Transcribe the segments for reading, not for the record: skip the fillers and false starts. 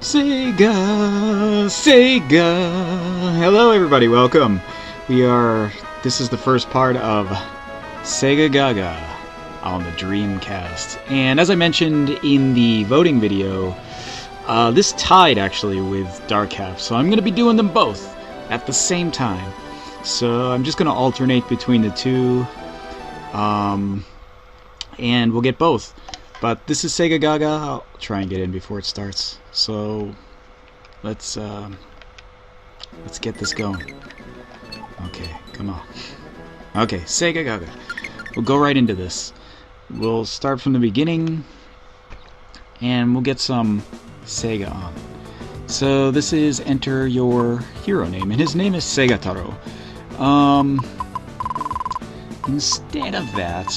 Sega! Sega! Hello everybody, welcome! This is the first part of Segagaga on the Dreamcast. And as I mentioned in the voting video, this tied actually with Dark Half, so I'm going to be doing them both at the same time. So I'm just going to alternate between the two, and we'll get both. But this is Segagaga. I'll try and get in before it starts. So let's get this going. Okay, come on. Okay, Segagaga. We'll go right into this. We'll start from the beginning, and we'll get some Sega on. So this is enter your hero name, and his name is Segataro. Instead of that,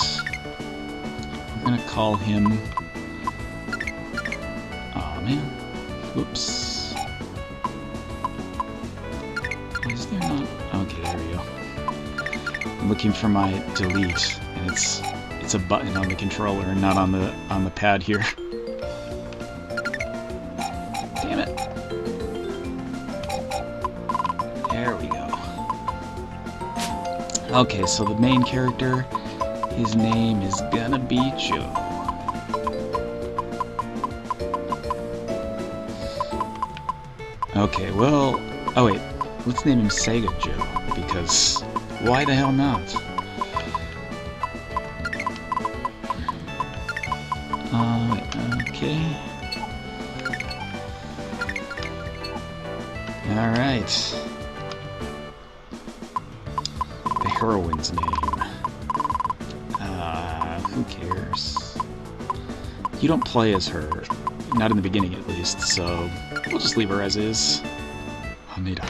I'm gonna call him. Oh man, whoops. Is there not? Okay, there we go. I'm looking for my delete, and it's a button on the controller and not on the pad here. Damn it. There we go. Okay, so the main character, his name is gonna be Joe. Okay, well, oh wait, let's name him Sega Joe, because why the hell not? Okay. Alright. The heroine's name. Who cares? You don't play as her. Not in the beginning, at least, so we'll just leave her as is. Haneda.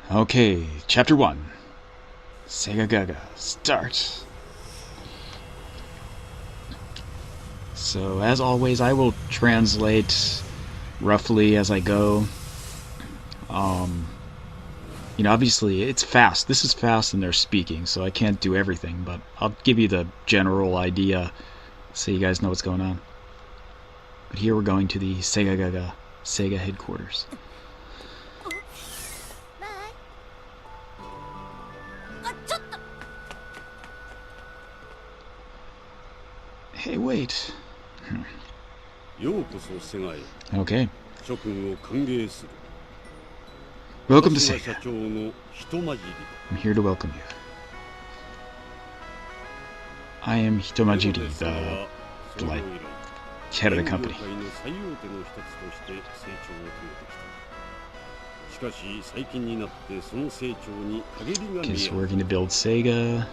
Okay, Chapter 1. Segagaga. Start. So, as always, I will translate roughly as I go. You know, obviously, it's fast. This is fast and they're speaking, so I can't do everything, but I'll give you the general idea so you guys know what's going on. But here we're going to the Segagaga Sega headquarters. Hey, wait. Okay. Welcome to Sega. I'm here to welcome you. I am Hitomajiri, the head of the company. Okay, so we're working to build Sega.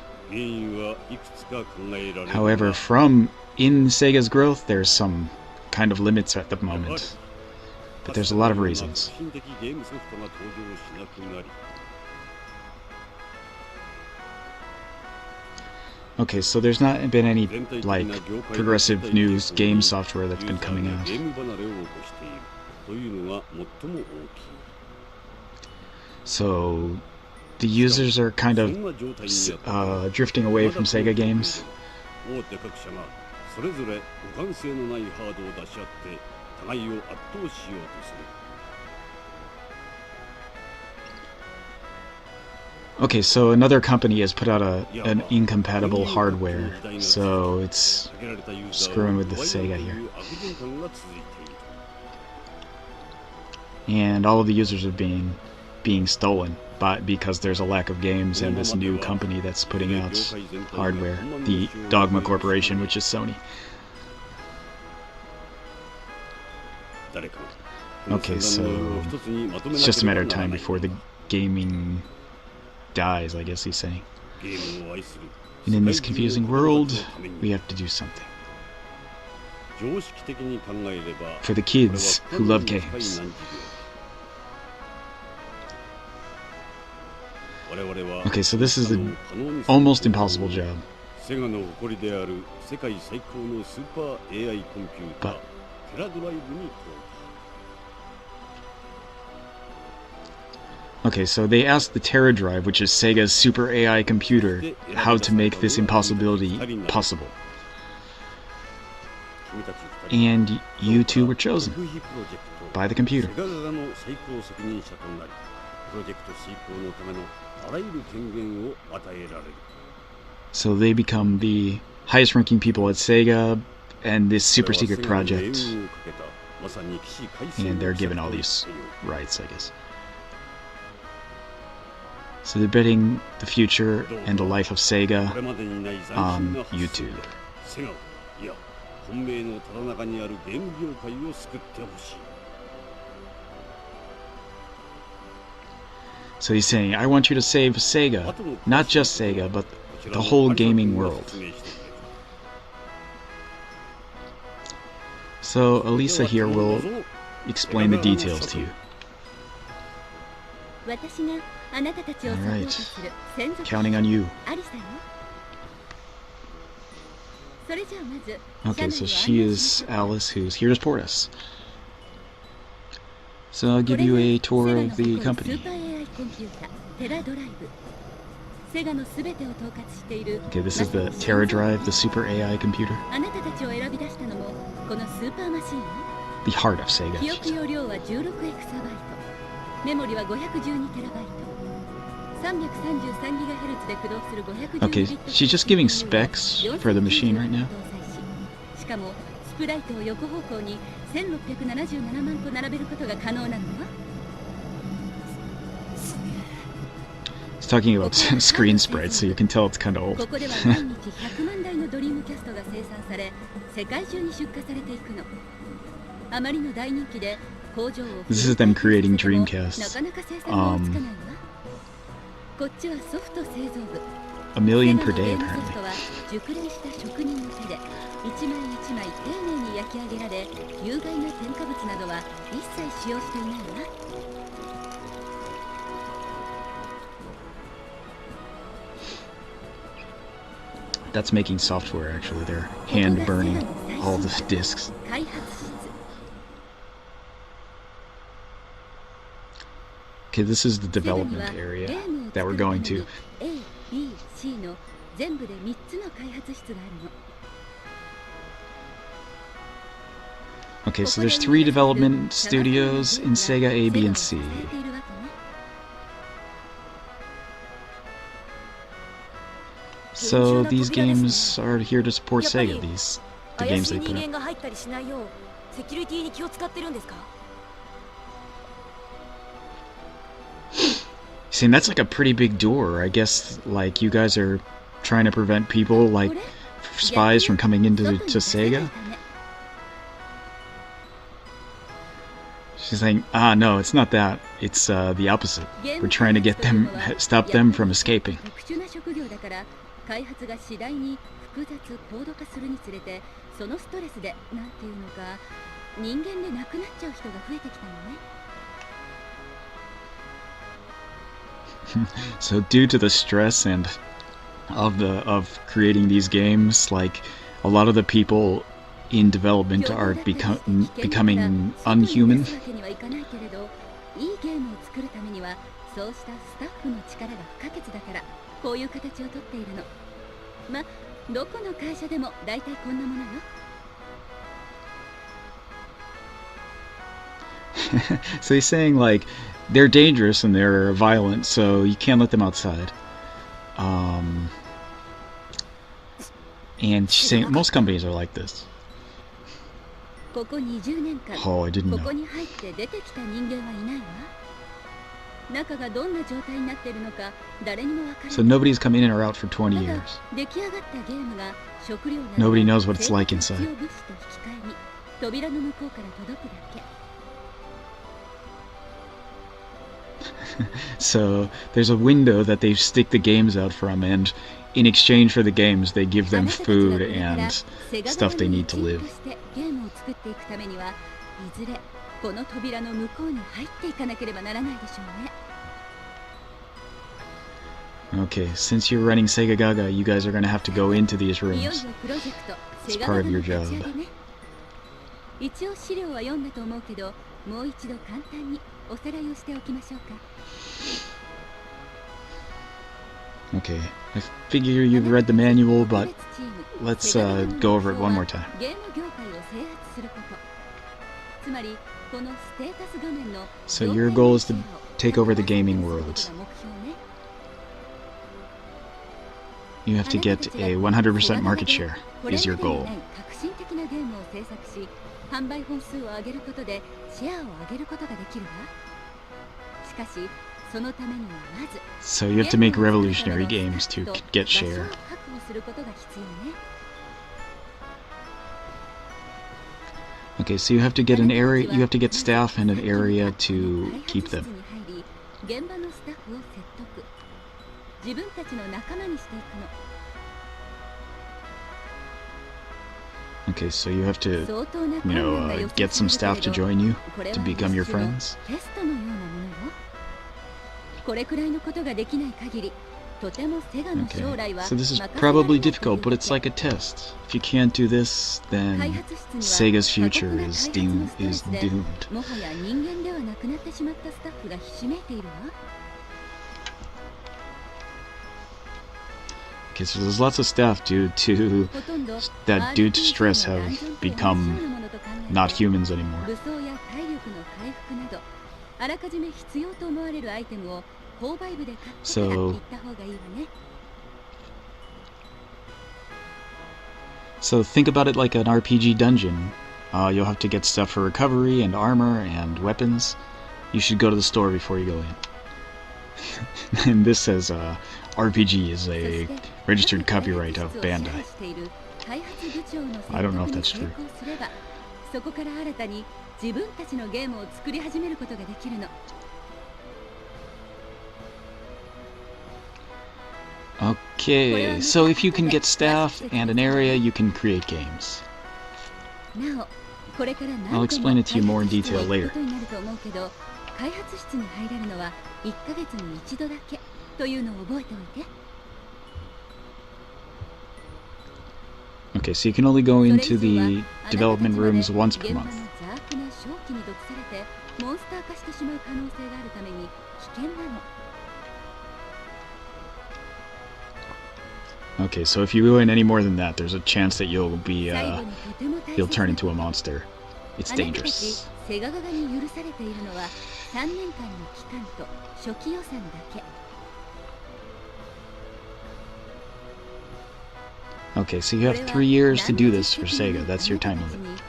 However, in Sega's growth, there's some kind of limits at the moment. But there's a lot of reasons. Okay, so there's not been any, like, progressive new game software that's been coming out. So, the users are kind of drifting away from Sega games. Okay, so another company has put out an incompatible hardware, so it's screwing with the Sega here. And all of the users are being stolen because there's a lack of games and this new company that's putting out hardware, the Dogma Corporation, which is Sony. Okay, so it's just a matter of time before the gaming dies, I guess he's saying. And in this confusing world, we have to do something. For the kids who love games. Okay, so this is an almost impossible job. But okay, so they asked the Terra Drive, which is Sega's super AI computer, how to make this impossibility possible. And you two were chosen by the computer. So they become the highest ranking people at Sega and this super secret project. And they're given all these rights, I guess. So they're betting the future and the life of Sega on YouTube. So he's saying, I want you to save Sega, not just Sega, but the whole gaming world. So Elisa here will explain the details to you. Alright, counting on you. Okay, so she is Alice, who's here to support us. So I'll give you a tour of the company. Okay, this is the Terra Drive, the super AI computer. The heart of Sega. Okay, she's just giving specs for the machine right now. It's talking about screen sprites, so you can tell it's kind of old. This is them creating Dreamcasts. 1 million per day, apparently. That's making software, actually. They're hand burning all the discs. Okay, this is the development area that we're going to. Okay, so there's 3 development studios in Sega, A, B, and C. So these games are here to support Sega, the games they put out. See, that's like a pretty big door. I guess, like, you guys are trying to prevent people, like, spies from coming into Sega? She's saying, no, it's not that. It's the opposite. We're trying to get them, stop them from escaping. So due to the stress and of creating these games, like, a lot of the people in development are becoming unhuman. So he's saying, like, they're dangerous and they're violent, so you can't let them outside. And she's saying most companies are like this. Oh, I didn't know. So nobody's come in or out for 20 years. Nobody knows what it's like inside. So there's a window that they stick the games out from, and in exchange for the games they give them food and stuff they need to live. Okay, since you're running Segagaga, you guys are going to have to go into these rooms. It's part of your job. Okay, I figure you've read the manual, but let's go over it one more time. So your goal is to take over the gaming world. You have to get a 100% market share, is your goal. So you have to make revolutionary games to get share. Okay, so you have to get an area, you have to get staff in an area to keep them. Okay, so you have to, get some staff to join you, to become your friends. Okay, so this is probably difficult, but it's like a test. If you can't do this, then Sega's future is doomed. Okay, so there's lots of staff due to stress have become not humans anymore. So think about it like an RPG dungeon. You'll have to get stuff for recovery and armor and weapons. You should go to the store before you go in. And this says RPG is a registered copyright of Bandai. I don't know if that's true. Okay, so if you can get staff and an area, you can create games. I'll explain it to you more in detail later. Okay, so you can only go into the development rooms once per month. Okay, so if you go in any more than that, there's a chance that you'll turn into a monster. It's dangerous. Okay, so you have 3 years to do this for Sega. That's your time limit.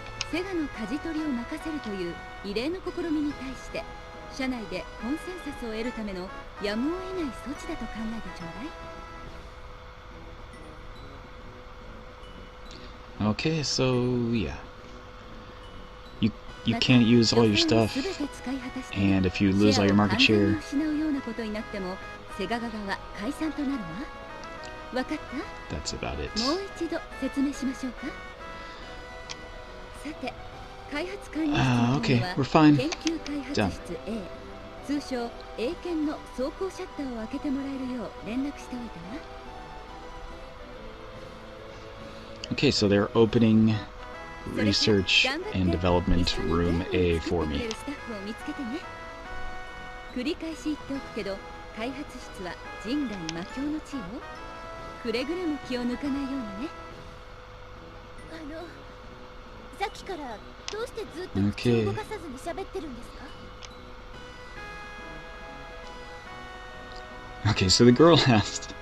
Okay, so yeah. You can't use all your stuff, and if you lose all your market share, that's about it. Okay, we're fine. Done. Okay, so they're opening research and development room A for me. Okay. Okay, so the girl asked,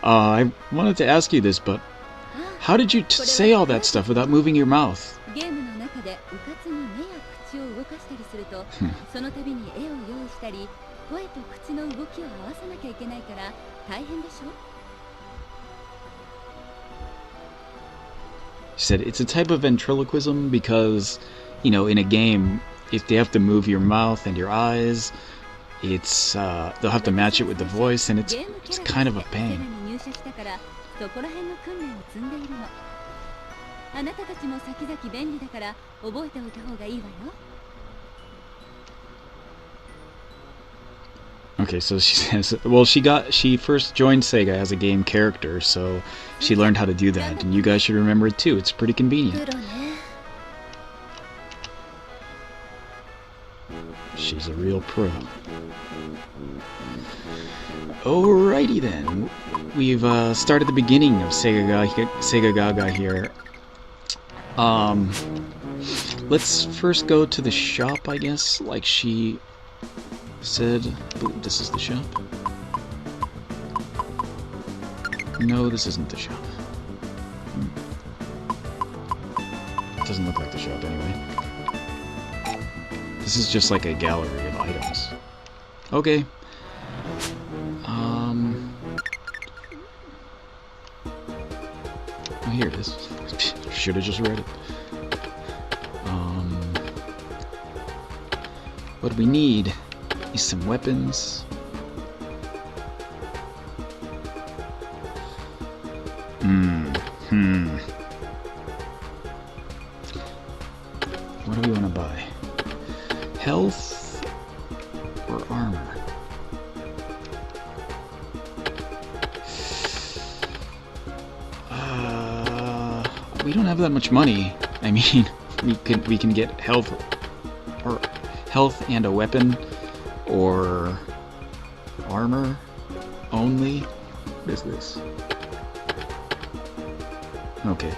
I wanted to ask you this, but how did you say all that stuff without moving your mouth? She said it's a type of ventriloquism because, in a game, if they have to move your mouth and your eyes, it's they'll have to match it with the voice, and it's kind of a pain. Okay, so she says, well, she first joined Sega as a game character, so she learned how to do that, and you guys should remember it too. It's pretty convenient. She's a real pro. Alrighty then, we've started the beginning of Segagaga here. Let's first go to the shop, I guess, like she Said, I believe this is the shop. No, this isn't the shop. It doesn't look like the shop anyway. This is just like a gallery of items. Okay. Oh, here it is. Should have just read it. What we need is some weapons. What do we want to buy? Health or armor? We don't have that much money. I mean, we can get health and a weapon, or armor only. What is this? Okay,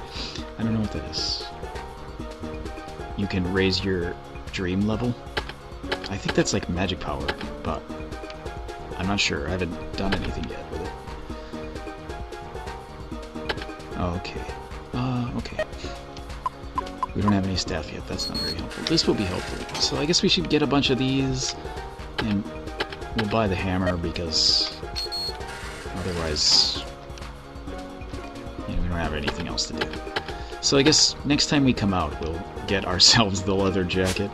I don't know what that is. You can raise your dream level. I think that's like magic power, but I'm not sure. I haven't done anything yet with it. Okay. Okay. We don't have any staff yet. That's not very helpful. This will be helpful. So I guess we should get a bunch of these, and we'll buy the hammer because otherwise, we don't have anything else to do. So I guess next time we come out, we'll get ourselves the leather jacket.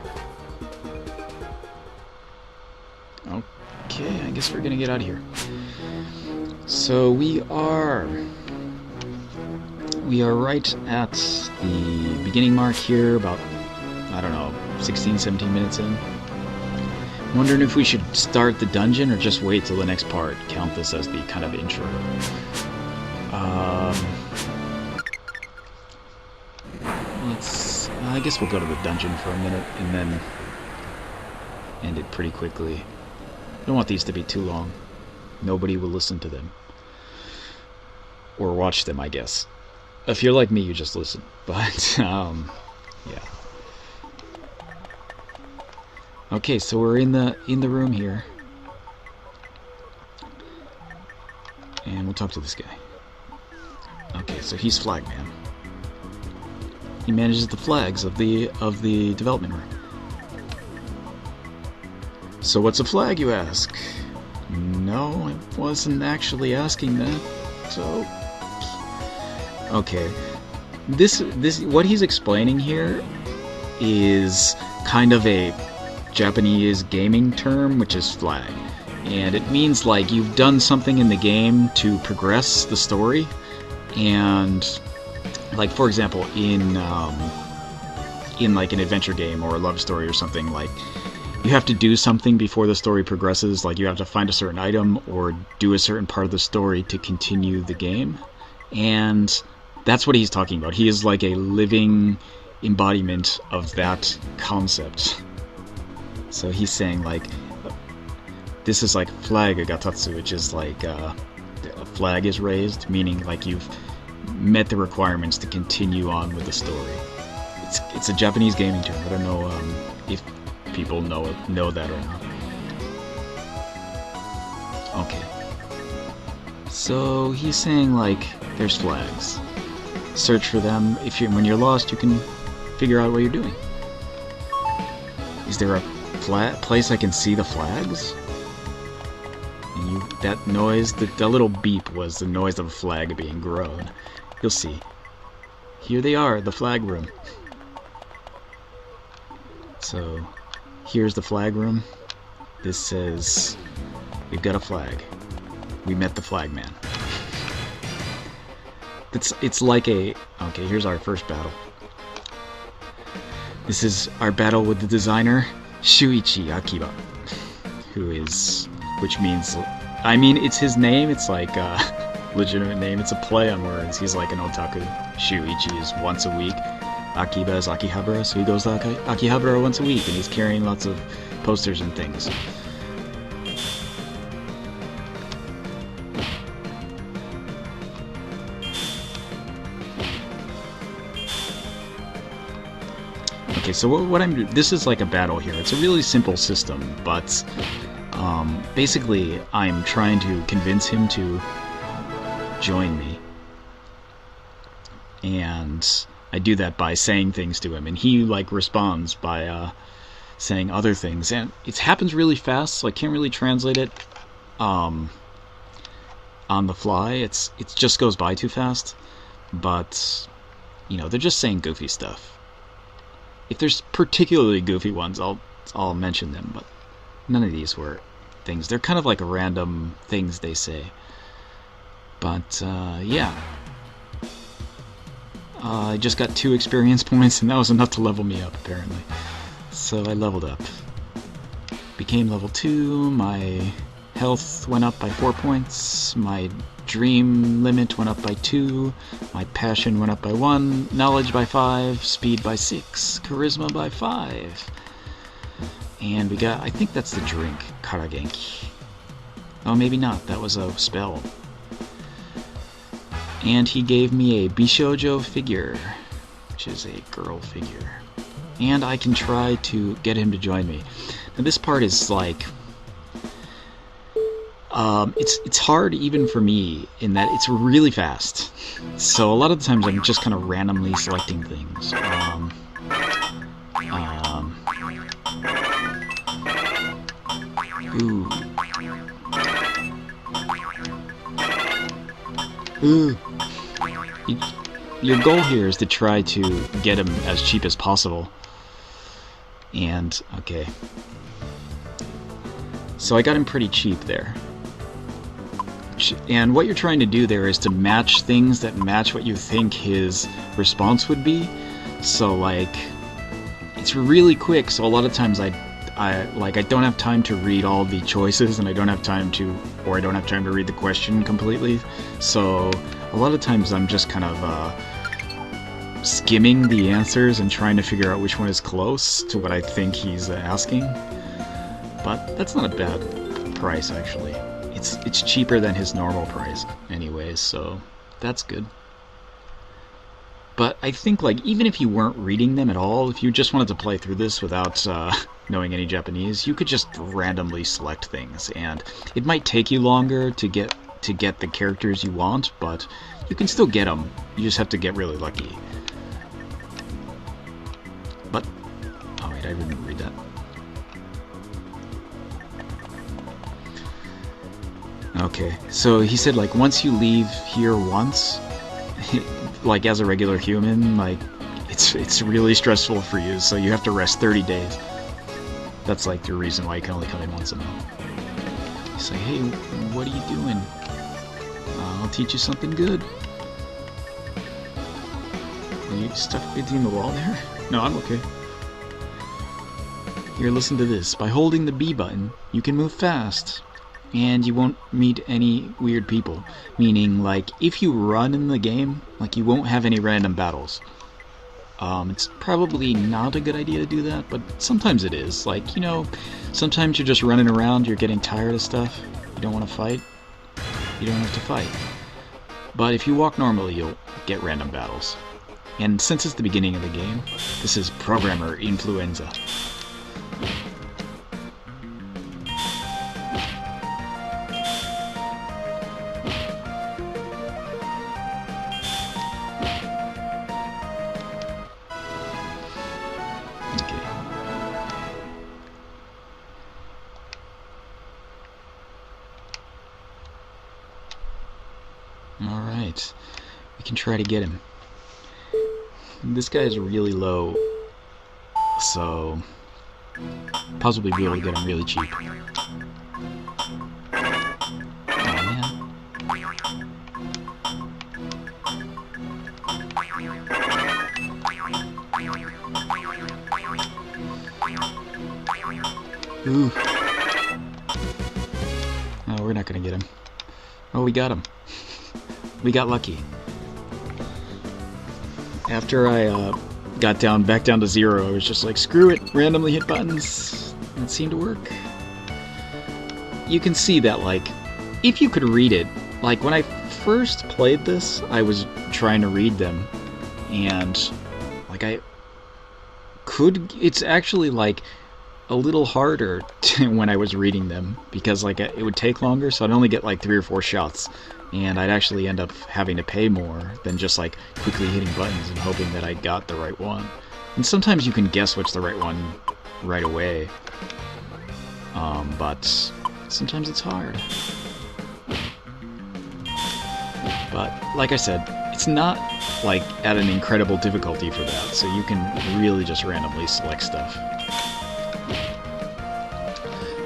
Okay, I guess we're gonna get out of here. So we are right at the beginning mark here, about, I don't know, 16, 17 minutes in. I'm wondering if we should start the dungeon or just wait till the next part, count this as the kind of intro. I guess we'll go to the dungeon for a minute and then end it pretty quickly. I don't want these to be too long. Nobody will listen to them. Or watch them, I guess. If you're like me, you just listen. But, yeah. Okay, so we're in the room here. And we'll talk to this guy. Okay, so he's Flagman. He manages the flags of the development room. So what's a flag, you ask? No, I wasn't actually asking that. So, okay, this what he's explaining here is kind of a Japanese gaming term, which is flag, and it means like you've done something in the game to progress the story, and like for example in like an adventure game or a love story or something, like you have to do something before the story progresses, like you have to find a certain item or do a certain part of the story to continue the game. And that's what he's talking about. He is like a living embodiment of that concept. So he's saying like, this is like flag gatatsu, which is like a flag is raised, meaning like you've met the requirements to continue on with the story. It's a Japanese gaming term. I don't know if people know that or not. Okay. So he's saying like there's flags. Search for them. When you're lost, you can figure out what you're doing. Is there a place I can see the flags? And that noise, the little beep was the noise of a flag being grown. You'll see. Here they are, the flag room. So here's the flag room. This says, we've got a flag. We met the flag man. It's like okay, here's our first battle. This is our battle with the designer, Shuichi Akiba, which means, I mean, it's his name, it's like a legitimate name, it's a play on words. He's like an otaku. Shuichi is once a week. Akiba is Akihabara, so he goes to Akihabara once a week, and he's carrying lots of posters and things. Okay, so what I'm doing, this is like a battle here. It's a really simple system, but Basically, I'm trying to convince him to join me. And I do that by saying things to him, and he like responds by saying other things, and it happens really fast, so I can't really translate it on the fly. It just goes by too fast. But you know, they're just saying goofy stuff. If there's particularly goofy ones, I'll mention them, but none of these were things. They're kind of like random things they say. But yeah. I just got 2 experience points, and that was enough to level me up, apparently. So I leveled up. Became level 2, my health went up by 4 points, my dream limit went up by 2, my passion went up by 1, knowledge by 5, speed by 6, charisma by 5. And we got, I think that's the drink, Karagenki. Oh, maybe not, that was a spell. And he gave me a Bishoujo figure, which is a girl figure. And I can try to get him to join me. Now this part is like, it's hard even for me in that it's really fast. So a lot of the times I'm just kind of randomly selecting things. Ooh. Your goal here is to try to get him as cheap as possible. And, okay. So I got him pretty cheap there. And what you're trying to do there is to match things that match what you think his response would be. So, like, it's really quick, so a lot of times I don't have time to read all the choices, and I don't have time to read the question completely. So a lot of times I'm just kind of skimming the answers and trying to figure out which one is close to what I think he's asking. But that's not a bad price, actually. It's cheaper than his normal price anyways, so that's good. But I think, like, even if you weren't reading them at all, if you just wanted to play through this without knowing any Japanese, you could just randomly select things, and it might take you longer to get the characters you want, but you can still get them. You just have to get really lucky. But, oh wait, I didn't read that. Okay, so he said, like, once you leave here once, like, as a regular human, like, it's really stressful for you, so you have to rest 30 days. That's, like, the reason why you can only come in once a month. He's like, hey, what are you doing? I'll teach you something good. Are you stuck between the wall there? No, I'm okay. Here, listen to this. By holding the B button, you can move fast. And you won't meet any weird people. Meaning, like, if you run in the game, like, you won't have any random battles. It's probably not a good idea to do that, but sometimes it is. Like, you know, sometimes you're just running around, you're getting tired of stuff, you don't want to fight, you don't have to fight. But if you walk normally, you'll get random battles. And since it's the beginning of the game, this is programmer influenza. Alright, we can try to get him. This guy is really low, so possibly be able to get him really cheap. Oh man. Ooh. Oh, we're not gonna get him. Oh, we got him. We got lucky. After I got back down to 0, I was just like, screw it, randomly hit buttons. And it seemed to work. You can see that, like, if you could read it, like, when I first played this, I was trying to read them, and, like, it's actually, like, a little harder when I was reading them, because like it would take longer, so I'd only get like 3 or 4 shots, and I'd actually end up having to pay more than just like quickly hitting buttons and hoping that I got the right one. And sometimes you can guess what's the right one right away, but sometimes it's hard. But like I said, it's not like at an incredible difficulty for that, so you can really just randomly select stuff.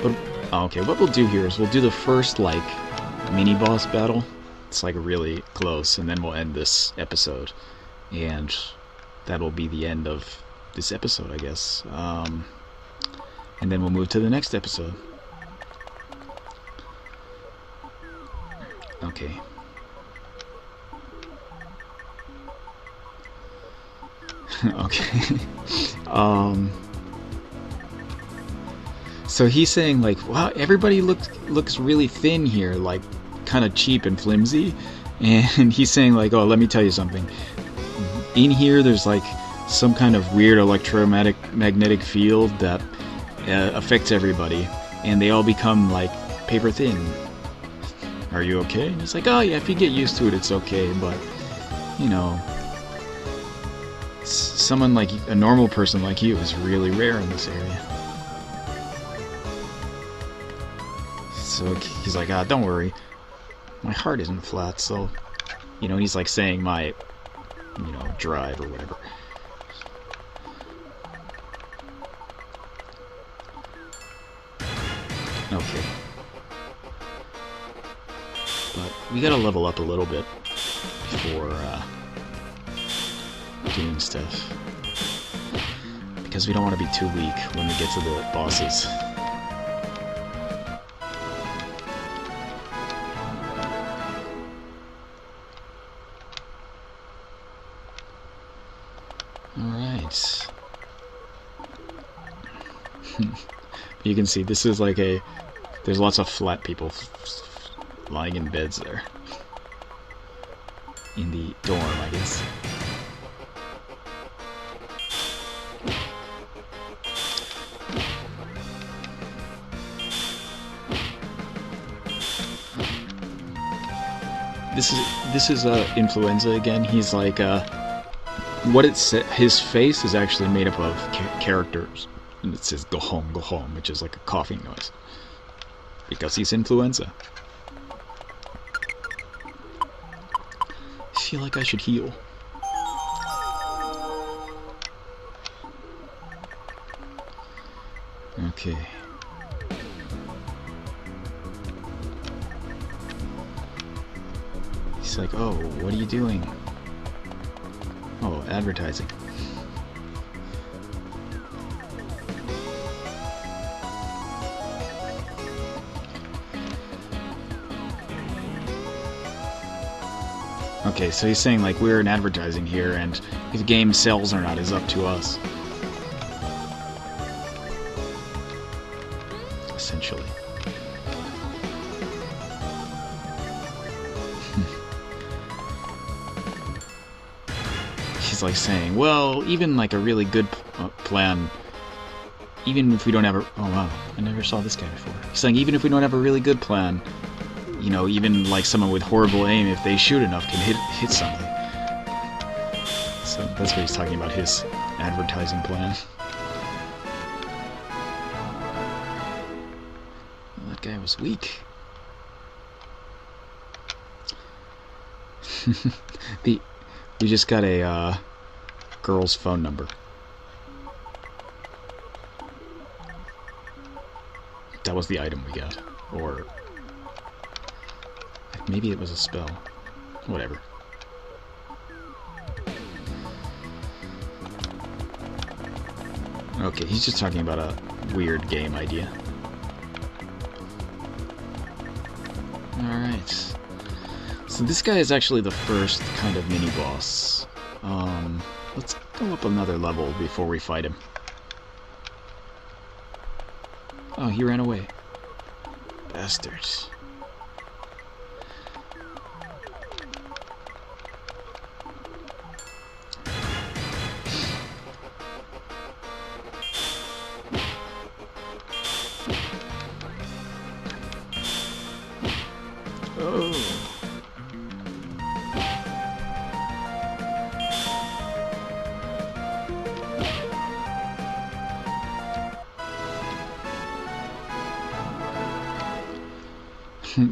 But okay, what we'll do here is we'll do the first like mini boss battle. It's like really close, and then we'll end this episode, and that'll be the end of this episode, I guess. And then we'll move to the next episode. Okay. Okay. So he's saying like, wow, everybody looks really thin here, like kind of cheap and flimsy. And he's saying like, oh, let me tell you something. In here, there's like some kind of weird electromagnetic field that affects everybody, and they all become like paper thin. Are you okay? And he's like, oh yeah, if you get used to it, it's okay. But you know, someone like a normal person like you is really rare in this area. So he's like, ah, don't worry, my heart isn't flat, so, you know, he's like saying my, you know, drive or whatever. Okay. But we gotta level up a little bit before, doing stuff. Because we don't want to be too weak when we get to the bosses. Alright. You can see this is like there's lots of flat people lying in beds there. In the dorm, I guess. This is influenza again. He's like his face is actually made up of characters, and it says go home, which is like a coughing noise because he's influenza. I feel like I should heal. Okay. He's like, oh, what are you doing? Oh, advertising. Okay, so he's saying like we're in advertising here, and if the game sells or not is up to us. Essentially. He's like saying, well, even like a really good plan, even if we don't have a... Oh wow, I never saw this guy before. He's saying even if we don't have a really good plan, you know, even like someone with horrible aim, if they shoot enough, can hit something. So that's what he's talking about, his advertising plan. Well, that guy was weak. We just got a girl's phone number. That was the item we got. Or maybe it was a spell. Whatever. Okay, he's just talking about a weird game idea. Alright. So this guy is actually the first kind of mini-boss. Let's go up another level before we fight him. Oh, he ran away. Bastards.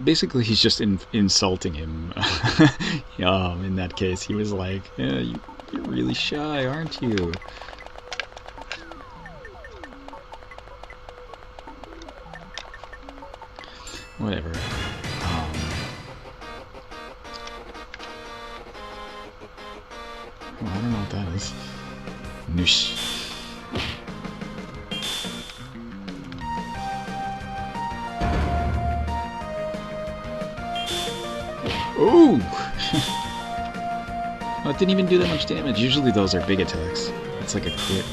Basically, he's just insulting him. In that case, he was like, yeah, you're really shy, aren't you? Whatever. Well, I don't know what that is. Noosh. Ooh! Oh, it didn't even do that much damage. Usually those are big attacks. It's like a crit.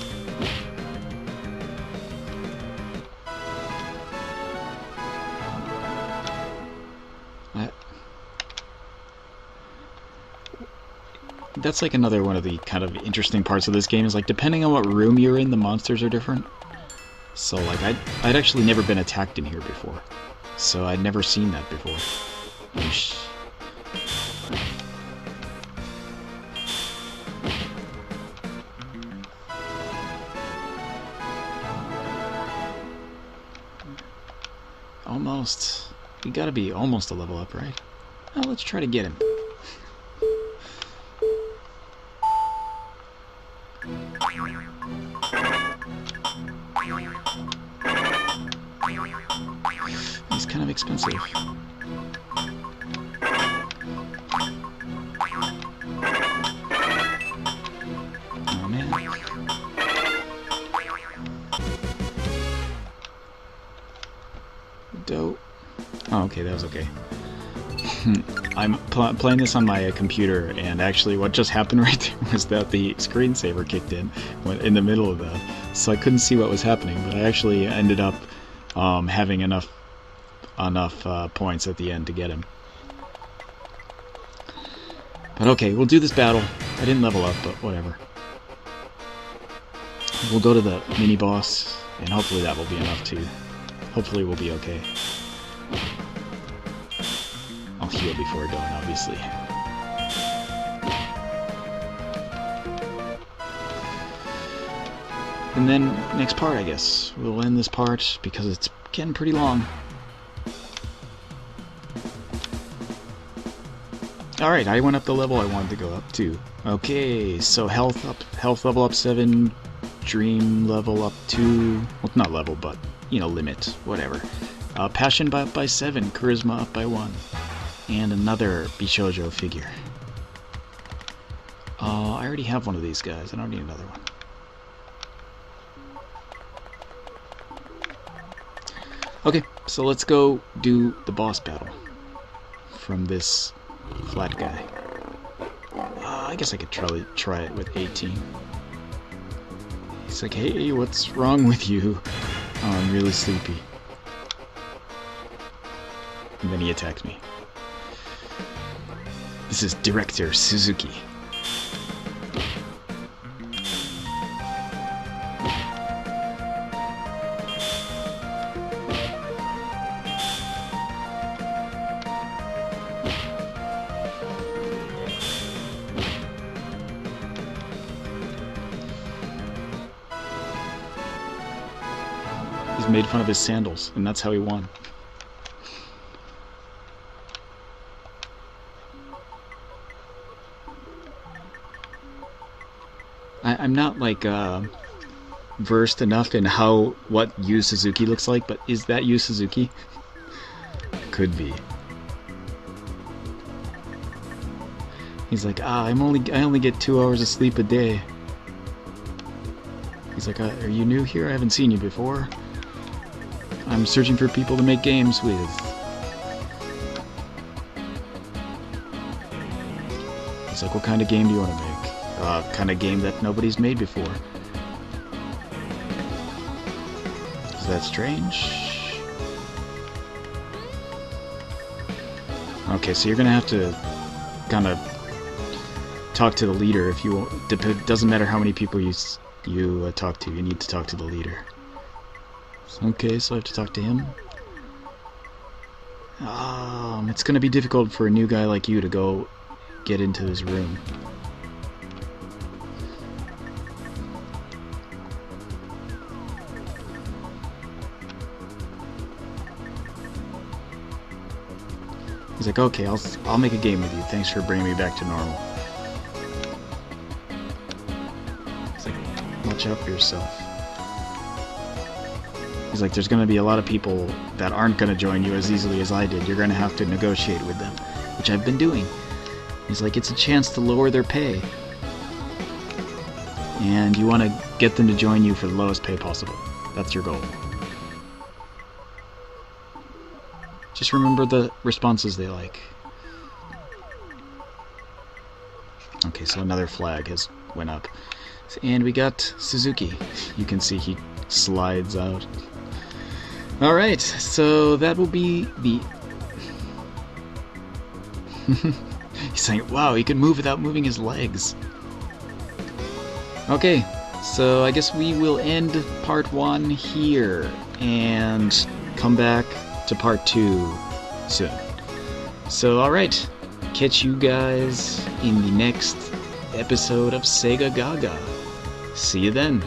That's like another one of the kind of interesting parts of this game is like depending on what room you're in, the monsters are different. So like I'd actually never been attacked in here before. So I'd never seen that before. Oosh. Almost. We gotta be almost a level up, right? Well, let's try to get him. He's kind of expensive. Oh man. Dope. Oh, okay, that was okay. I'm playing this on my computer, and actually what just happened right there was that the screensaver kicked in the middle of that, so I couldn't see what was happening, but I actually ended up having enough points at the end to get him. But okay, we'll do this battle. I didn't level up, but whatever. We'll go to the mini-boss, and hopefully that will be enough too. Hopefully we'll be okay. I'll heal before going, obviously. And then, next part, I guess. We'll end this part, because it's getting pretty long. Alright, I went up the level I wanted to go up to. Okay, so health level up 7, dream level up 2, well, not level, but, you know, limit, whatever. Passion up by 7, charisma up by 1. And another Bishoujo figure. I already have one of these guys. I don't need another one. Okay, so let's go do the boss battle from this flat guy. I guess I could try it with 18. He's like, hey, what's wrong with you? Oh, I'm really sleepy. And then he attacks me. This is Director Suzuki. He's made fun of his sandals, and that's how he won. I'm not like versed enough in what Yu Suzuki looks like, but is that Yu Suzuki? Could be. He's like, I only get 2 hours of sleep a day. He's like, are you new here? I haven't seen you before. I'm searching for people to make games with. He's like, what kind of game do you want to make? Kind of game that nobody's made before. Is that strange? Okay, so you're gonna have to kind of talk to the leader if you want. It doesn't matter how many people you talk to, you need to talk to the leader. Okay, so I have to talk to him. It's gonna be difficult for a new guy like you to go get into his room. He's like, okay, I'll make a game with you. Thanks for bringing me back to normal. He's like, watch out for yourself. He's like, there's going to be a lot of people that aren't going to join you as easily as I did. You're going to have to negotiate with them, which I've been doing. He's like, it's a chance to lower their pay. And you want to get them to join you for the lowest pay possible. That's your goal. Just remember the responses they like. Okay, so another flag has went up. And we got Suzuki. You can see he slides out. Alright, so that will be the... He's saying, wow, he can move without moving his legs. Okay, so I guess we will end part 1 here and come back to part 2 soon. So, alright, catch you guys in the next episode of Segagaga. See you then.